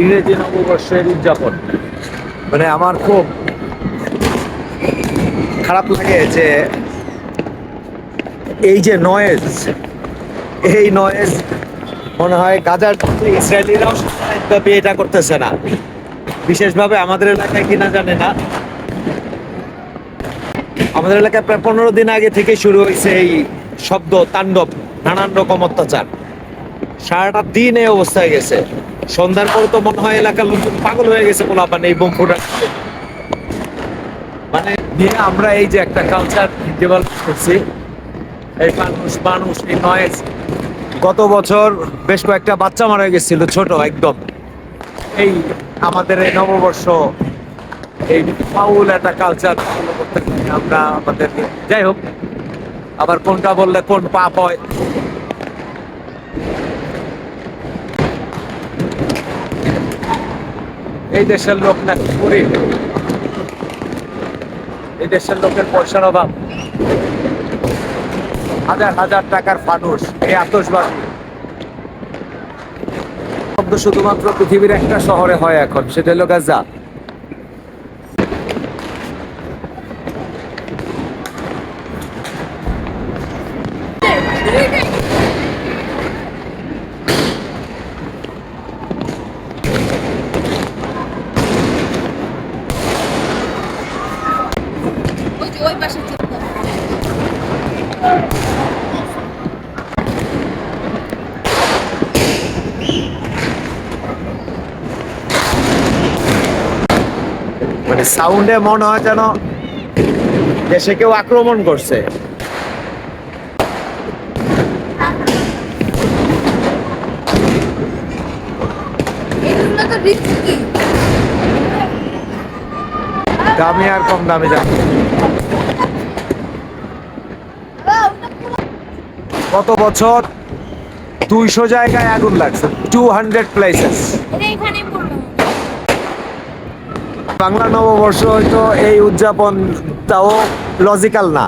ইংরেজি নববর্ষের উদযাপন। মানে আমার খুব খারাপ লাগে যে এই যে নয়েজ, এই নয়েজ মনে হয় গাজার ইসরায়েলিরাও স্বাভাবিকভাবে এটা করতেছে না, বিশেষভাবে আমাদের এলাকায় কিনা জানে না। আমাদের এলাকায় প্রায় 15 দিন আগে থেকে শুরু হয়েছে এই শব্দ তাণ্ডব, নানান রকম অত্যাচার। সারাটা দিন এই অবস্থায় গেছে। সন্ধ্যার পর তো মনে হয় এলাকার লোকজন পাগল হয়ে গেছে পোলাপান এই বোম ফোটা। মানে নিয়ে আমরা এই যে একটা কালচার ডেভেলপ করছি, এই মানুষ মানুষ এই নয়েজ। গত বছর বেশ কয়েকটা বাচ্চা মারা গেছিল, ছোট একদম। এই আমাদের এই নববর্ষ এই ফাউল একটা কালচার ফলো করতে গিয়ে আমরা আমাদের, যাই হোক, আবার কোনটা বললে কোন পাপ হয়। এই দেশের লোক নাকি গরিব, এই দেশের লোকের পয়সার অভাব। হাজার হাজার টাকার ফানুস, এই আতশবাজি শব্দ শুধুমাত্র পৃথিবীর একটা শহরে হয় এখন, সেটা হলো গাজা। মানে সাউন্ডে মনে হয় যেন দেশে কেউ আক্রমণ করছে। দামি আর কম দামি জানি। গত বছর 200 জায়গায় আগুন লাগছে, 200 প্লেসেস। বাংলা নববর্ষ হয়তো এই উদযাপনটাও লজিক্যাল না,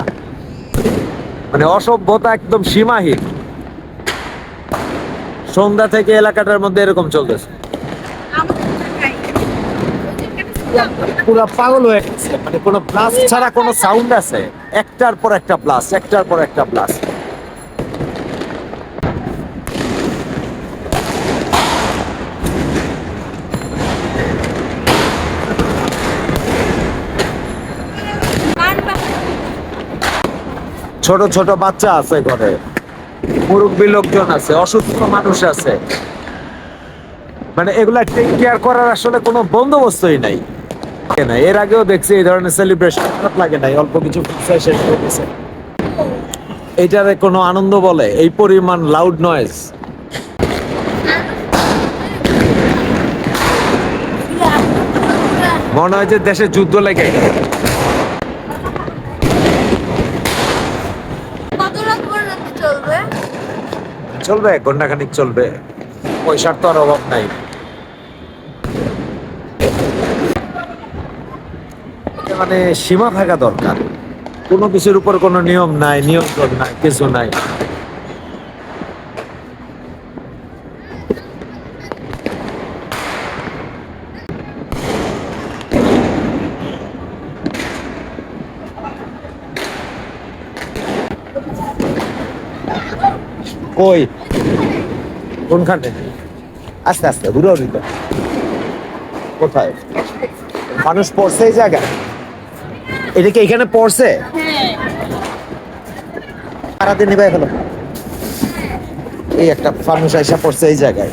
মানে অসভ্যতা একদম সীমাহীন। সন্ধ্যা থেকে এলাকাটার মধ্যে এরকম চলতেছে, পুরো পাগল হয়ে গেছে। মানে কোনো ব্লাস্ট ছাড়া কোনো সাউন্ড আছে, একটার পর একটা ব্লাস্ট, একটার পর একটা ব্লাস্ট। ছোট ছোট বাচ্চা আছে ঘরে, মুরব্বী লোকজন আছে, অসুস্থ মানুষ আছে। মানে এগুলা টেক কেয়ার করার আসলে কোনো বন্দোবস্তই নাই। এর আগেও দেখছি এই ধরনের সেলিব্রেশন, খারাপ লাগে নাই, অল্প কিছু শেষ হয়ে গেছে। এইটারে কোনো আনন্দ বলে? এই পরিমাণ লাউড নয়েজ। মনে হয় যে দেশে যুদ্ধ লেগে গেছে। চলবে ঘন্টাখানিক চলবে, পয়সার তো আর অভাব নাই। মানে সীমা থাকা দরকার, কোনো কিছুর উপর কোনো নিয়ম নাই, নিয়ন্ত্রণ নাই, কিছু নাই। কই কোনখানে? আস্তে আস্তে ঘুরে উঠি। কোথায় মানুষ পড়ছে এই জায়গায়? এটা কি এখানে পড়ছে? সারাদিন নিবাই হলো এই একটা ফানুস আইসা পড়ছে এই জায়গায়।